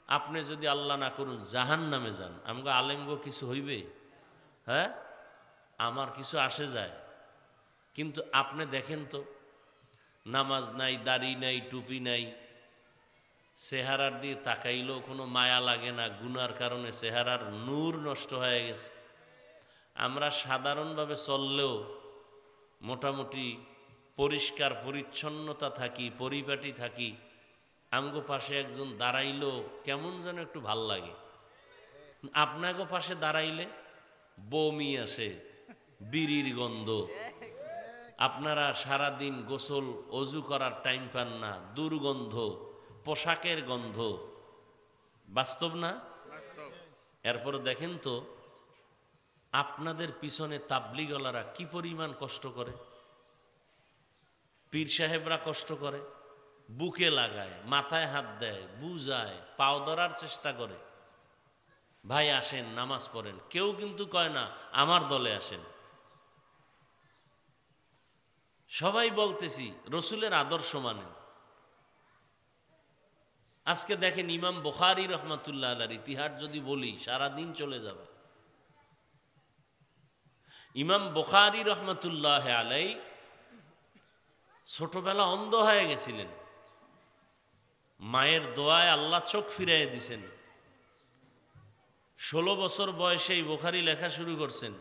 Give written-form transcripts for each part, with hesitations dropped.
আপনি যদি আল্লাহ না করুন জাহান্নামে যান, আমগো আলেমগো কিছু হইবে? হ্যাঁ, আমার কিছু আসে যায়। কিন্তু আপনি দেখেন তো, নামাজ নাই, দাড়ি নাই, টুপি নাই, চেহারার দিয়ে তাকাইলেও কোনো মায়া লাগে না, গুনার কারণে চেহারার নূর নষ্ট হয়ে গেছে। আমরা সাধারণভাবে চললেও মোটামুটি পরিষ্কার পরিচ্ছন্নতা থাকি, পরিপাটি থাকি, আমগো পাশে একজন দাঁড়াইলেও কেমন যেন একটু ভাল লাগে। আপনাগো পাশে দাঁড়াইলে বমি আসে, বিড়ির গন্ধ, আপনারা সারাদিন গোসল অজু করার টাইম পান না, দুর্গন্ধ, পোশাকের গন্ধ, বাস্তব না? এরপর দেখেন তো আপনাদের পিছনে তাবলিগলারা কি পরিমাণ কষ্ট করে, পীর সাহেবরা কষ্ট করে, বুকে লাগায়, মাথায় হাত দেয়, বুঝায়, পাও ধরার চেষ্টা করে, ভাই আসেন নামাজ পড়েন। কেউ কিন্তু কয় না আমার দলে আসেন। সবাই বলতেছি রসুলের আদর্শ মানেন। আজকে দেখেন ইমাম বুখারী রহমাতুল্লাহ আলাইহির ইতিহাস যদি বলি সারাদিন চলে যাবে। ইমাম বুখারী রহমাতুল্লাহ আলাইহি ছোটবেলা অন্ধ হয়ে গেছিলেন, মায়ের দোয়ায় আল্লাহ চোখ ফিরিয়ে দিছেন। 16 বছর বয়সেই বুখারী লেখা শুরু করছেন।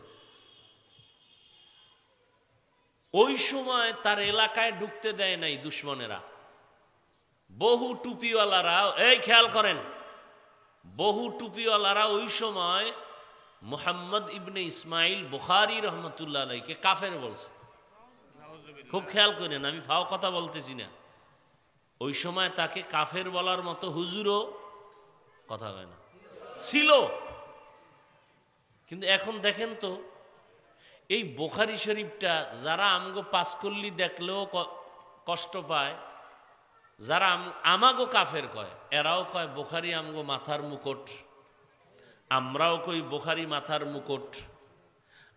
ওই সময় তার এলাকায় ঢুকতে দেয় নাই দুশ্মনেরা। বহু টুপিওয়ালারা, এই খেয়াল করেন, বহু টুপিওয়ালারা ওই সময় মুহাম্মদ ইবনে ইসমাইল বুখারী রহমাতুল্লাহ আলাইহিকে কাফের বলছে। খুব খেয়াল করেন, আমি ফাও কথা বলতেছি না। ওই সময় তাকে কাফের বলার মতো হুজুরও কথা হয় না ছিল। কিন্তু এখন দেখেন তো এই বুখারী শরীফটা যারা আমগো পাঁচকল্লি দেখলেও কষ্ট পায়, যারা আমাগো কাফের কয়, এরাও কয় বুখারী আমগো মাথার মুকুট, আমরাও কই বুখারী মাথার মুকুট।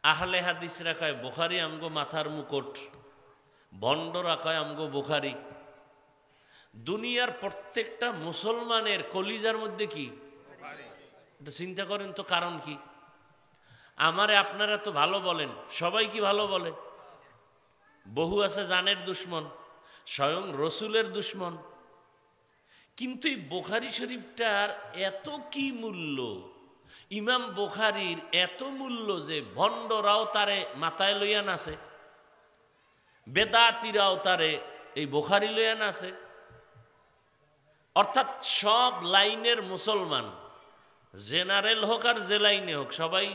আহলে হাদিসরা কয় বুখারী আমগো মাথার মুকুট, ভণ্ডরা কয় আমগো বুখারী। দুনিয়ার প্রত্যেকটা মুসলমানের কলিজার মধ্যে কি, এটা চিন্তা করেন তো কারণ কি? আমারে আপনারা তো ভালো বলেন, সবাই কি ভালো বলে? বহু আছে জানের দুশ্মন, স্বয়ং রসুলের দুশ্মন। কিন্তু এই বুখারী শরীফটার এত কি মূল্য, ইমাম বুখারীর এত মূল্য যে ভণ্ডরাও তারে মাথায় লইয়া নাচে, বেদাতিরাও তারে এই বুখারী লইয়া নাচে। অর্থাৎ সব লাইনের মুসলমান, জেনারেল হোক আর যে লাইনে হোক, সবাই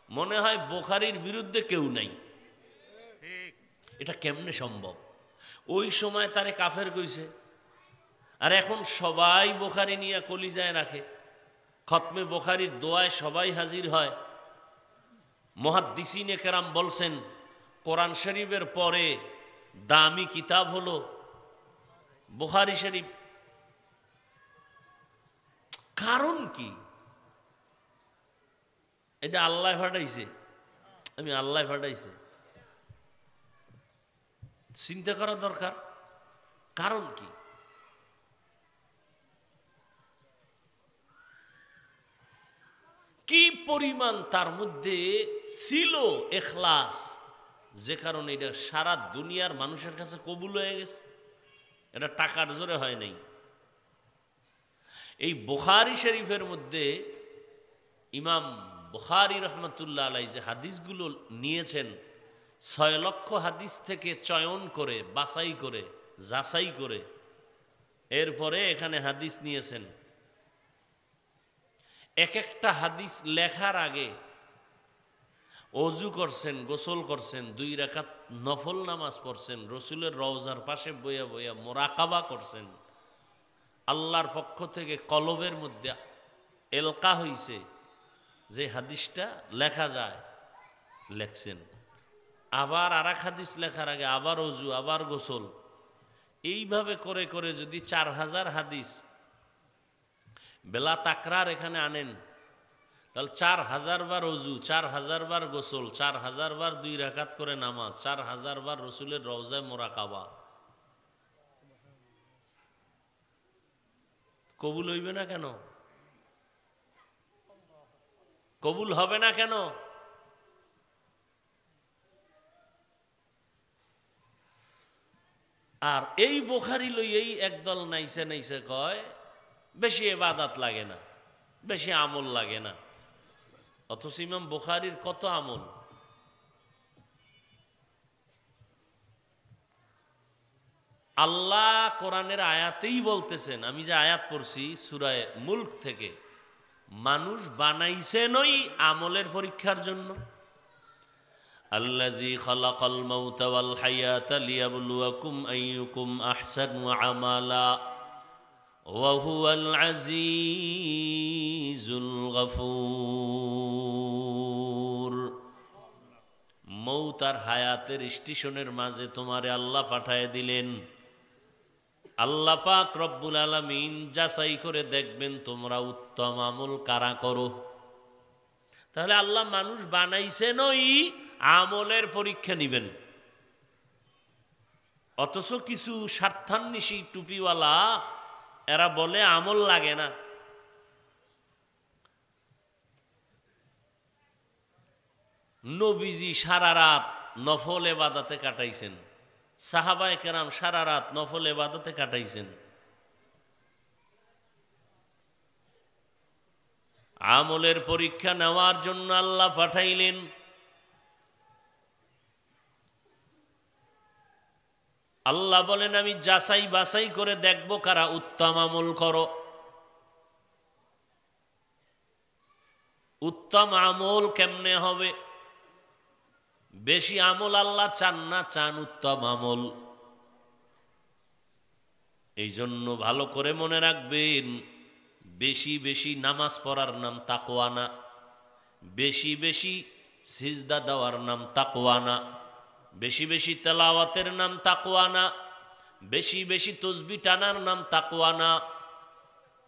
মনে হয় বুখারীর বিরুদ্ধে কেউ নাই। এটা কেমনে সম্ভব? ওই সময় তারে কাফের কইছে, আর এখন সবাই বুখারী নিয়ে কলিজায় রাখে। খতমে বুখারীর দোয়ায় সবাই হাজির হয়। মুহাদ্দিসিনে কেরাম বলছেন কোরআন শরীফের পরে দামি কিতাব হলো বুখারী শরীফ। কারণ কি? এটা আল্লাহ ফাটাইছে, আমি আল্লাহ ফাটাইছে, চিন্তা করা দরকার। কারণ কি? কি পরিমাণ তার মধ্যে ছিল ইখলাস, যে কারণে এটা সারা দুনিয়ার মানুষের কাছে কবুল হয়ে গেছে। এটা টাকার জোরে হয় নাই। এই বুখারী শরীফের মধ্যে ইমাম বুখারী রহমাতুল্লাহ আলাইহি যে হাদিসগুলো নিয়েছেন, 6 লক্ষ হাদিস থেকে চয়ন করে, বাছাই করে, যাচাই করে এরপরে এখানে হাদিস নিয়েছেন। এক একটা হাদিস লেখার আগে অজু করছেন, গোসল করছেন, 2 রাকাত নফল নামাজ পড়ছেন, রসুলের রওজার পাশে বইয়া বইয়া মোরাকাবা করছেন। আল্লাহর পক্ষ থেকে কলবের মধ্যে এলকা হইছে যে হাদিসটা লেখা যায়, লেখছেন। আবার আর এক হাদিস লেখার আগে আবার অজু, আবার গোসল, এইভাবে করে করে যদি 4000 হাদিস বেলা তাকরার এখানে আনেন, তাহলে 4000 বার অজু, 4000 বার গোসল, 4000 বার 2 রাকাত করে নামাজ, 4000 বার রসুলের রওজায় মোরাকাবা। কবুল হইবে না কেন? কবুল হবে না কেন? আর এই বুখারী লইয়েই একদল নাইছে নাইছে কয় বেশি ইবাদত লাগে না, বেশি আমল লাগে না। অথচ ইমাম বুখারীর কত আমল। আল্লাহ কোরআনের আয়াতেই বলতেছেন, আমি যে আয়াত পড়ছি সূরা মুলক থেকে, মানুষ বানাইছেনই আমলের পরীক্ষার জন্য। আল্লাযী খালাকাল মাউতা ওয়াল হায়াতা লিয়াবলুয়াকুম আইয়ুকুম আহসানু আমালা ওয়া হুয়াল আজিজুল গফুর। মৌত আর হায়াতের স্টেশনের মাঝে তোমারে আল্লাহ পাঠায় দিলেন। আল্লাহ পাক রব্বুল আলামিন যাচাই করে দেখবেন তোমরা উত্তম আমল কারা করো। তাহলে আল্লাহ মানুষ বানাইছেনই আমলের পরীক্ষা নিবেন। অথচ কিছু স্বার্থান্বেষী টুপিওয়ালা এরা বলে আমল লাগে না। নবীজি সারা রাত নফল ইবাদতে কাটাইছেন, সাহাবায়ে কেরাম সারা রাত নফল ইবাদতে কাটাইছেন। আমলের পরীক্ষা নেওয়ার জন্য আল্লাহ পাঠাইলেন। আল্লাহ বলেন আমি যাচাই বাছাই করে দেখব কারা উত্তম আমল করো। উত্তম আমল কেমনে হবে? বেশি আমল আল্লাহ চান না, চান উত্তম আমল। এই জন্য ভালো করে মনে রাখবেন, বেশি বেশি নামাজ পড়ার নাম তাকওয়া না, বেশি বেশি সিজদা দেওয়ার নাম তাকওয়া না, বেশি বেশি তেলাওয়াতের নাম তাকওয়া না, বেশি বেশি তসবিহ টানার নাম তাকওয়া না।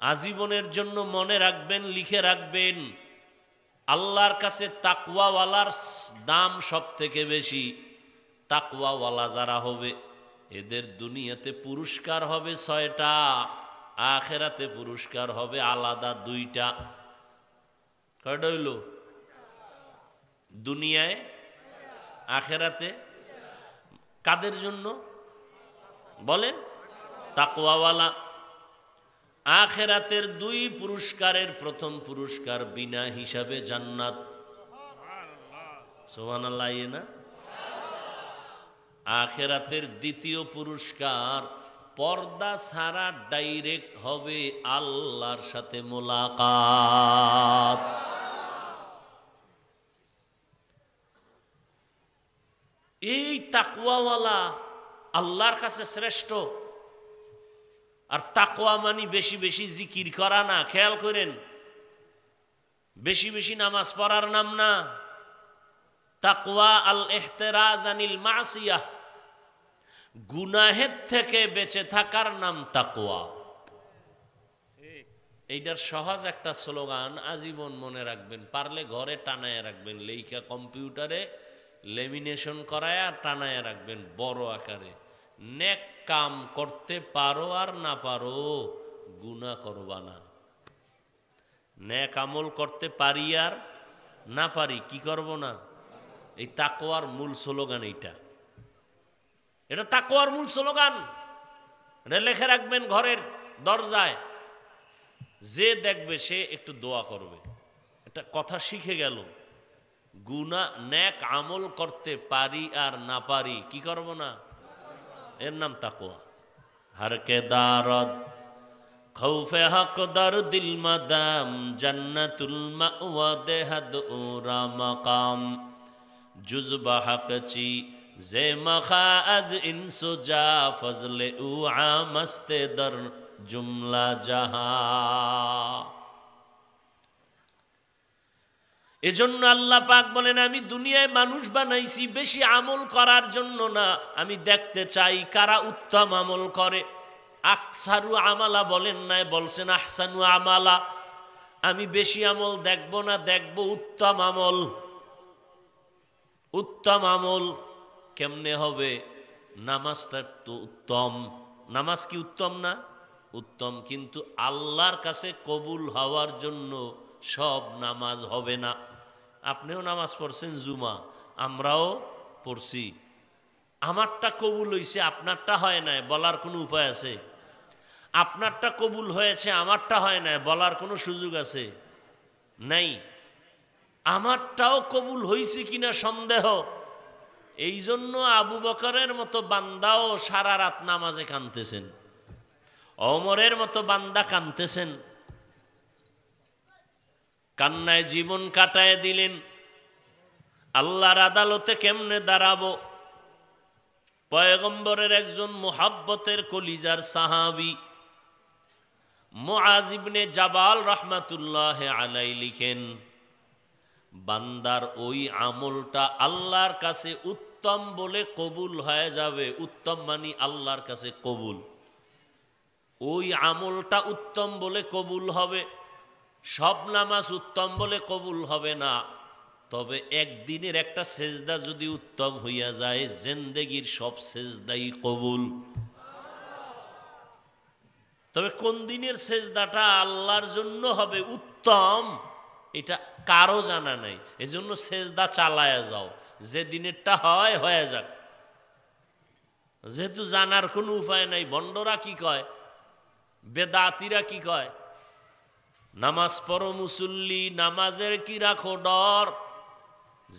আজীবনের জন্য মনে রাখবেন, লিখে রাখবেন, আল্লাহর কাছে তাকওয়াওয়ালার দাম সব থেকে বেশি। তাকওয়াওয়ালা যারা হবে এদের দুনিয়াতে পুরস্কার হবে 6টা, আখিরাতে পুরস্কার হবে আলাদা 2টা। কয়টা হইল? দুনিয়ায়, আখিরাতে। কাদের জন্য বলেন? তাকওয়াওয়ালা। আখিরাতের 2 পুরস্কারের প্রথম পুরস্কার বিনা হিসাবে জান্নাত। সুবহানাল্লাহ না? আখিরাতের দ্বিতীয় পুরস্কার পর্দা ছাড়া ডাইরেক্ট হবে আল্লাহর সাথে মোলাকাত। এই তাকওয়াওয়ালা আল্লাহর কাছে শ্রেষ্ঠ। আর তাকওয়া মানে বেশি বেশি জিকির করা না, খেয়াল করেন, বেশি বেশি নামাজ পড়ার নাম না। তাকওয়া আল ইহতিরাজ আনিল মাসিয়াহ, গুনাহের থেকে বেঁচে থাকার নাম তাকওয়া। এইটার সহজ একটা স্লোগান আজীবন মনে রাখবেন, পারলে ঘরে টানায় রাখবেন, লেখা কম্পিউটারে লেমিনেশন করায় টানায় রাখবেন বড় আকারে। নেক কাম করতে পারো আর না পারো, গুনাহ করবা না। নেক আমল করতে পারি আর না পারি, কি করব না। এই তাকওয়ার মূল স্লোগান এইটা। এটা তাকওয়ার মূল স্লোগান। এটা লিখে রাখবেন ঘরের দরজায়, যে দেখবে সে একটু দোয়া করবে। এটা কথা শিখে গেল। গুনাহ নেক আমল করতে পারি আর না পারি, কি করব না, এর নাম তাকওয়া। হর কে দারদ খৌফে হক দর দিল মাদাম জান্নাতুল মাওয়া দেহদ উরা মাকাম জুজবা হক চি জে মখা আজ ইনসুজা ফজলে উ আমস্তে দর জুমলা জাহা। এজন্য আল্লাহ পাক বলেন আমি দুনিয়ায় মানুষ বানাইছি বেশি আমল করার জন্য না, আমি দেখতে চাই কারা উত্তম আমল করে। আকসারু আমালা বলেন নাই, বলছেন আহসানু আমালা। আমি বেশি আমল দেখব না, দেখব উত্তম আমল। উত্তম আমল কেমনে হবে? নামাজটা তো উত্তম। নামাজ কি উত্তম না? উত্তম, কিন্তু আল্লাহর কাছে কবুল হওয়ার জন্য সব নামাজ হবে না। আপনিও নামাজ পড়ছেন জুমা, আমরাও পড়ছি, আমারটা কবুল হইছে আপনারটা হয় নাই, বলার কোনো উপায় আছে? আপনারটা কবুল হয়েছে আমারটা হয় নাই, বলার কোনো সুযোগ আছে? নাই। আমারটাও কবুল হইছে কিনা সন্দেহ। এই জন্য আবু বকরের মতো বান্দাও সারা রাত নামাজে কাঁদতেছেন, ওমরের মতো বান্দা কাঁদতেছেন, কান্নায় জীবন কাটায় দিলেন। আল্লাহর আদালতে কেমনে দাঁড়াবো? পয়গম্বরের একজন মুহাব্বতের কলিজার সাহাবী মুআজ ইবনে জাবাল রাহমাতুল্লাহ আলাইহি লিখেন, বান্দার ওই আমলটা আল্লাহর কাছে উত্তম বলে কবুল হয়ে যাবে। উত্তম মানি আল্লাহর কাছে কবুল। ওই আমলটা উত্তম বলে কবুল হবে। সব নামাজ উত্তম বলে কবুল হবে না, তবে একদিনের একটা সেজদা যদি উত্তম হইয়া যায়, জিন্দেগীর সব সেজদাই কবুল। তবে কোন দিনের সেজদাটা আল্লাহর জন্য হবে উত্তম, এটা কারো জানা নাই। এজন্য সেজদা চালায়া যাও, যে দিনেরটা হয় হয়ে যাক। যেহেতু জানার কোনো উপায় নাই, ভণ্ডরা কি কয়, বেদাতিরা কি কয়, নামাজ পড়ো মুসল্লি, নামাজের কি রাখো ডর,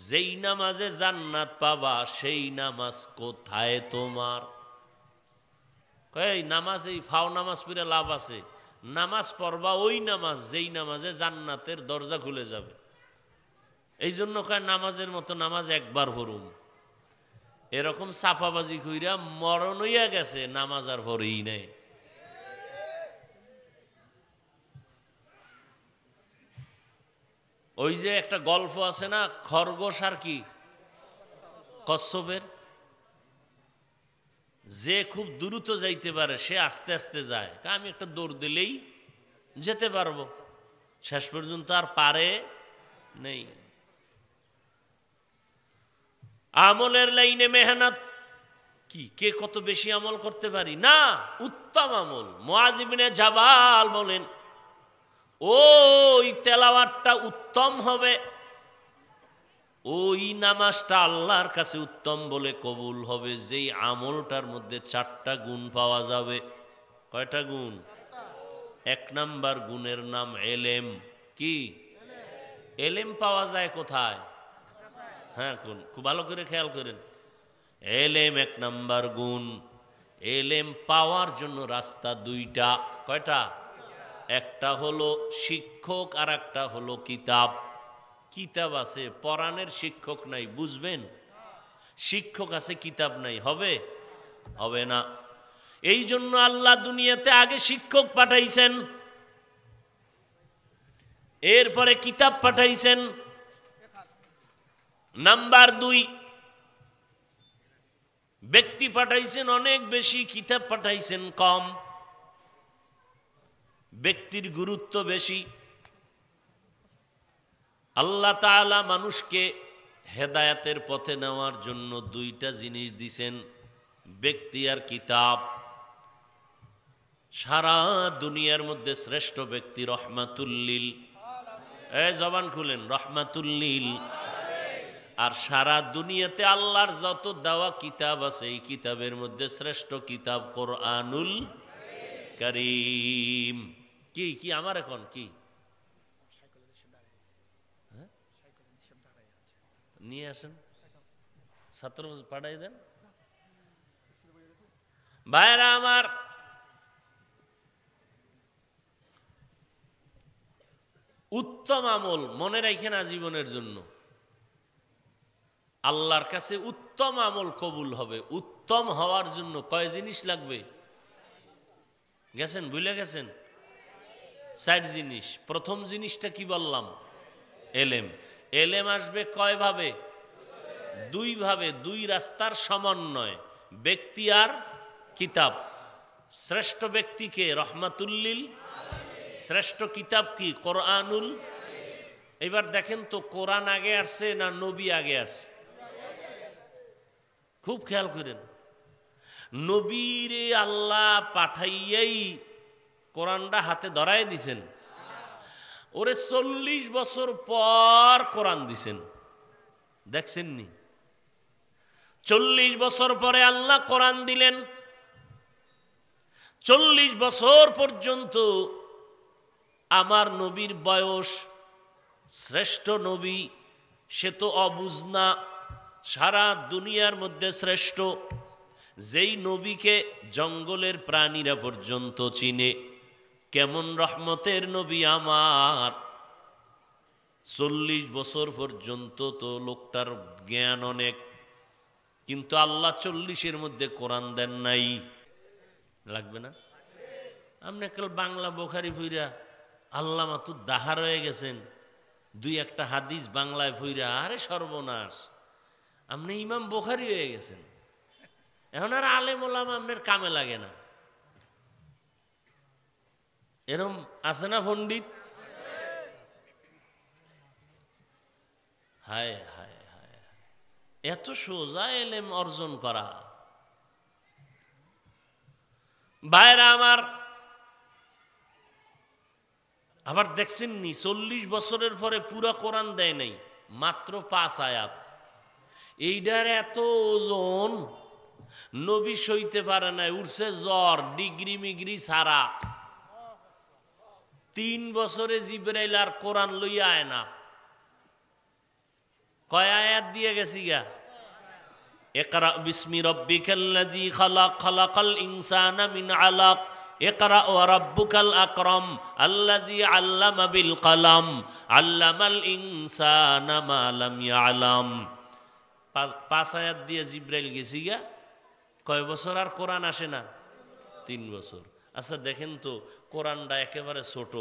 যেই নামাজে জান্নাত পাবা সেই নামাজ কোথায় তোমার? এই নামাজ, এই ফাও নামাজ পড়ে লাভ আছে? নামাজ পড়বা ওই নামাজ যেই নামাজে জান্নাতের দরজা খুলে যাবে। এই জন্য কয় নামাজের মতো নামাজ একবার পড়ুম। এরকম চাপাবাজি কইরা মরণ হইয়া গেছে, নামাজ আর পড়েই নাই। ওই যে একটা গল্প আছে না, খরগোশ আর কি কচ্ছপের, যে খুব দ্রুত যাইতে পারে সে আস্তে আস্তে যায়, আমি একটা দৌড় দিলেই যেতে পারবো, শেষ পর্যন্ত আর পারে নেই। আমলের লাইনে মেহনত কি, কে কত বেশি আমল করতে পারি না, উত্তম আমল। মুআজ ইবনে জাবাল বলেন, ওই তেলাওয়াতটা উত্তম হবে, ওই নামাজটা আল্লাহর কাছে উত্তম বলে কবুল হবে, যেই আমলটার মধ্যে 4টা গুণ পাওয়া যাবে। কয়টা গুণ? 1 নাম্বার গুণের নাম এলেম। কি এলেম পাওয়া যায় কোথায়? হ্যাঁ, খুব ভালো করে খেয়াল করেন। এলেম 1 নাম্বার গুণ। এলেম পাওয়ার জন্য রাস্তা 2টা। কয়টা? একটা হলো শিক্ষক আর একটা হলো কিতাব। কিতাব আছে, পড়ানের শিক্ষক নাই, বুঝবেন? শিক্ষক আছে, কিতাব নাই, হবে? হবে না। এই জন্য আল্লাহ দুনিয়াতে আগে শিক্ষক পাঠাইছেন, এরপরে কিতাব পাঠাইছেন। নাম্বার 2, ব্যক্তি পাঠাইছেন অনেক বেশি, কিতাব পাঠাইছেন কম। ব্যক্তির গুরুত্ব বেশি। আল্লাহ তাআলা মানুষকে হেদায়েতের পথে নেওয়ার জন্য 2টা জিনিস দিছেন, ব্যক্তি আর কিতাব। সারা দুনিয়ার মধ্যে শ্রেষ্ঠ ব্যক্তি রহমাতুল্লিল, এই জবান খুলেন, রহমাতুল্লিল। আর সারা দুনিয়াতে আল্লাহর যত দেওয়া কিতাব আছে, এই কিতাবের মধ্যে শ্রেষ্ঠ কিতাব কোরআনুল কারীম। কি কি আমার এখন কি নিয়ে আসেন, ছাত্র পাঠাই দেন। ভাইরা আমার, উত্তম আমল মনে রাখেন আজীবনের জন্য। আল্লাহর কাছে উত্তম আমল কবুল হবে। উত্তম হওয়ার জন্য কয় জিনিস লাগবে? গেছেন, ভুলে গেছেন? 4 জিনিস। প্রথম জিনিসটা কি বললাম? এলেম। এলেম আসবে কয় ভাবে? 2 ভাবে, 2 রাস্তার সমন্বয়, ব্যক্তি আর কিতাব। শ্রেষ্ঠ ব্যক্তিকে রহমাতুল্লিল, শ্রেষ্ঠ কিতাব কি? কোরআনুল। এবার দেখেন তো, কোরআন আগে আসছে না নবী আগে আসছে? খুব খেয়াল করেন। নবীরে আল্লাহ পাঠাইয়াই কোরআনটা হাতে ধরাই দিছেন। ওরে 40 বছর পর কোরআন দিছেন, দেখছেন নি? 40 বছর পরে আল্লাহ কোরআন দিলেন। 40 বছর পর্যন্ত আমার নবীর বয়স, শ্রেষ্ঠ নবী, সে তো অবুঝ না, সারা দুনিয়ার মধ্যে শ্রেষ্ঠ, যেই নবীকে জঙ্গলের প্রাণীরা পর্যন্ত চিনে। কেমন রহমতের নবী আমার! 40 বছর পর্যন্ত তো লোকটার জ্ঞান অনেক, কিন্তু আল্লাহ 40-এর মধ্যে কোরআন দেন নাই। লাগবে না? আপনি কাল বাংলা বোখারি পইরা আল্লাহ মাতু দাহার হয়ে গেছেন, 2-1টা হাদিস বাংলায় পইরা, আরে সর্বনাশ, আপনি ইমাম বোখারি হয়ে গেছেন। এখন আর আলেম ওলামা আপনার কামে লাগে না। এরম আছে না পণ্ডিত? হায় হায় হায়, এত সোজা এলেম অর্জন করা! ভাইরা আমার, আবার দেখছেন নি 40 বছরের পরে পুরা কোরআন দেয় নাই, মাত্র 5 আয়াত। এইটার এত ওজন, নবী সইতে পারে নাই, উঠছে জ্বর, ডিগ্রি মিগ্রি ছাড়া। 3 বছরে জিবরাইল আর কোরআন লইয়া আয় না। কয় আয়াত দিয়ে গেছি গা? ইকরা বিসমি রাব্বিকাল্লাযী খালাক, খালাকাল ইনসানা মিন আলাক, ইকরা ওয়া রাব্বুকাল আকরাম আল্লাযী আল্লামা বিল কলম আল্লামাল ইনসানা মা লাম ইয়ালাম। 5 আয়াত দিয়ে জিবরাইল গেছি গা। কয় বছর আর কোরআন আসে না? 3 বছর। আচ্ছা দেখেন তো, কোরআনটা একেবারে ছোট,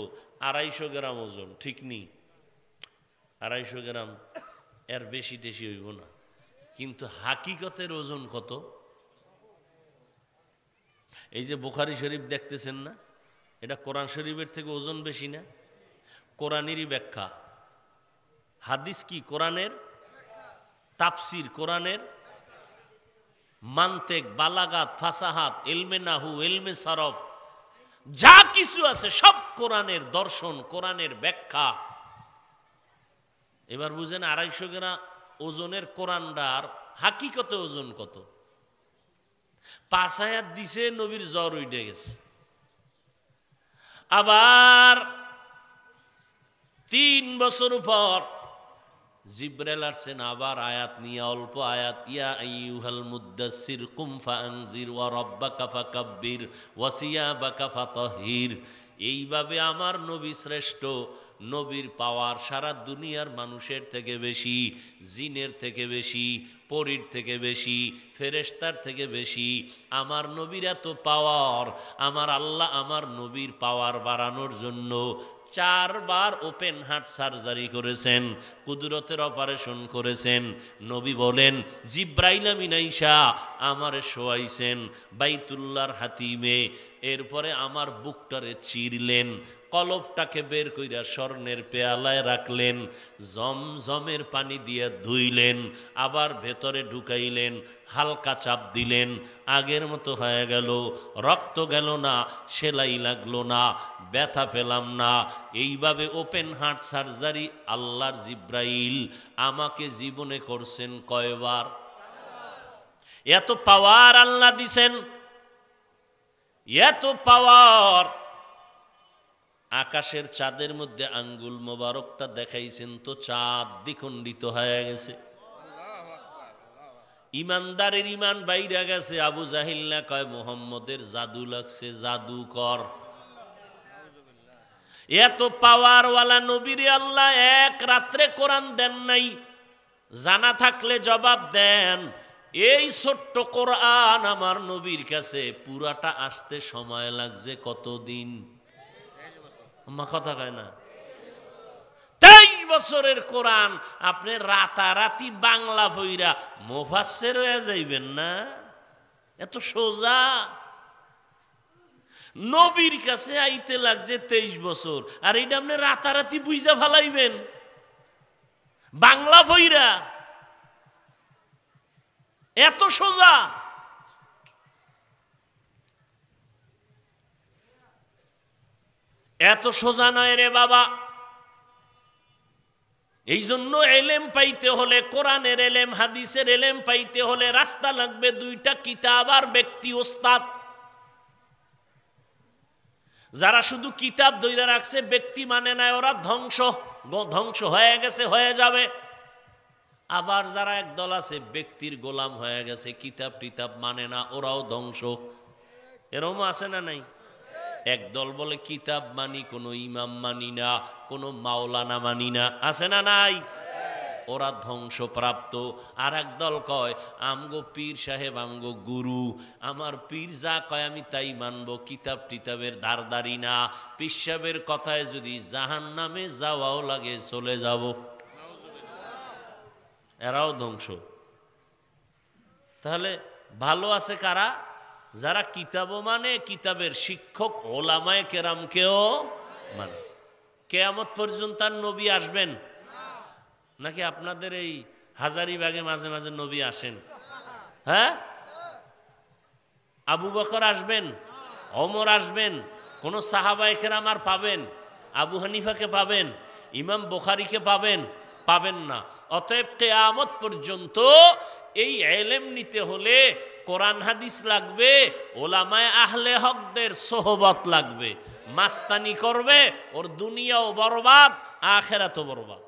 250 গ্রাম ওজন, ঠিক নি? 250 গ্রাম, এর বেশি টেশি হইব না, কিন্তু হাকিকতের ওজন কত? এই যে বুখারী শরীফ দেখতেছেন না, এটা কোরআন শরীফের থেকে ওজন বেশি না? কোরআনেরই ব্যাখ্যা। হাদিস কি? কোরআনের তাফসির, কোরআনের মান্তেক, বালাগাত, ফাসাহাত, ইলমে নাহু, ইলমে সরফ, যা কিছু আছে সব কোরআনের দর্শন, কোরআনের ব্যাখ্যা। এবার বুঝেন 250 গ্রাম ওজনের কোরআনটার হাকিকতে ওজন কত? 5 আয়াত দিছে, নবীর জ্বর উঠে গেছে। আবার 3 বছর পর জিবরাইল আসছেন, আবার আয়াত নিয়ে, অল্প আয়াত, ইয়া আইয়ুহাল মুদ্দাসসির কুম ফাআনজির ওয়া রাব্বাকা ফাকাব্বির ওয়া সিয়াবাকা ফাতাহহির। এইভাবে আমার নবী শ্রেষ্ঠ। নবীর পাওয়ার সারা দুনিয়ার মানুষের থেকে বেশি, জিনের থেকে বেশি, পরীর থেকে বেশি, ফেরেশতার থেকে বেশি। আমার নবীর এত পাওয়ার, আমার আল্লাহ আমার নবীর পাওয়ার বাড়ানোর জন্য 4 বার ওপেন হার্ট সার্জারি করেছেন, কুদরতের অপারেশন করেছেন। নবী বলেন, জিব্রাইল আমিন আইসা আমারে শোয়াইছেন বাইতুল্লাহর হাতিমে, এরপরে আমার বুকটারে চিরলেন, কলবটাকে বের কইরা স্বর্ণের পেয়ালায় রাখলেন, জমজমের পানি দিয়ে ধুইলেন, আবার ভেতরে ঢুকাইলেন, হালকা চাপ দিলেন, আগের মতো হয়ে গেল, রক্ত গেল না, সেলাই লাগলো না, ব্যথা পেলাম না। এইভাবে ওপেন হার্ট সার্জারি আল্লাহর জিব্রাইল আমাকে জীবনে করছেন কয়বার? এত পাওয়ার আল্লাহ দিছেন, এত পাওয়ার। আকাশের চাঁদের মধ্যে আঙ্গুল মোবারকটা দেখাইছেন তো চাঁদ দ্বিখণ্ডিত হয়ে গেছে। ইমানদারের ইমান বাইরে গেছে। আবু জাহিল না কয় মুহাম্মদের জাদু লাগছে, জাদুকর। এত পাওয়ারওয়ালা নবীরে আল্লাহ এক রাত্রে কোরআন দেন নাই। জানা থাকলে জবাব দেন। এই ছোট্ট কোরআন আমার নবীর কাছে পুরাটা আসতে সময় লাগছে কতদিন? মা কথা কয় না? 23 বছরের কোরআন আপনি রাতারাতি বাংলা বইরা মুফাসসির হয়ে যাইবেন না? এত সোজা? নবীর কাছে আইতে লাগছে 23 বছর, আর এটা আপনি রাতারাতি বুঝা ফেলাইবেন বাংলা বইরা? এত সোজা? এত সোজা নয় রে বাবা। এই জন্য এলেম পাইতে হলে, কোরআনের এলেম হাদিসের এলেম পাইতে হলে রাস্তা লাগবে দুইটা, কিতাব আর ব্যক্তি ওস্তাদ। যারা শুধু কিতাব ধইরা রাখছে, ব্যক্তি মানে নাই, ওরা ধ্বংস হয়ে গেছে, হয়ে যাবে। আবার যারা একদল আছে ব্যক্তির গোলাম হয়ে গেছে, কিতাব টিতাব মানে না, ওরাও ধ্বংস। এরকম আছে না নাই? একদল বলে কিতাব মানি, কোনো ইমাম মানি না, কোনো মাওলানা মানি না, আছে না নাই? ওরা ধ্বংসপ্রাপ্ত। আর একদল কয় আমগো পীর সাহেব আমগো গুরু, আমার পীর যা কয় আমি তাই মানব, কিতাব টিতাবের ধারদারি না, পীর সাহেবের কথায় যদি জাহান্নামে যাওয়াও লাগে চলে যাব। এরাও ধ্বংস। তাহলে ভালো আছে কারা? যারা কিতাবও মানে, কিতাবের শিক্ষক ওলামায়ে কেরামকেও মানে। কিয়ামত পর্যন্ত আর নবী আসবেন নাকি? আপনাদের এই হাজারীবাগে মাঝে মাঝে নবী আসেন? হ্যাঁ, আবু বকর আসবেন, ওমর আসবেন, কোন সাহাবায়ে কেরাম আর পাবেন? আবু হানিফাকে পাবেন, ইমাম বুখারীকে পাবেন? পাবেন না। অতএব কিয়ামত পর্যন্ত এই ইলম নিতে হলে কোরআন হাদিস লাগবে, ওলামায়ে আহলে হকদের সোহবত লাগবে। মাস্তানি করবে, ওর দুনিয়াও বরবাদ, আখিরাতও বরবাদ।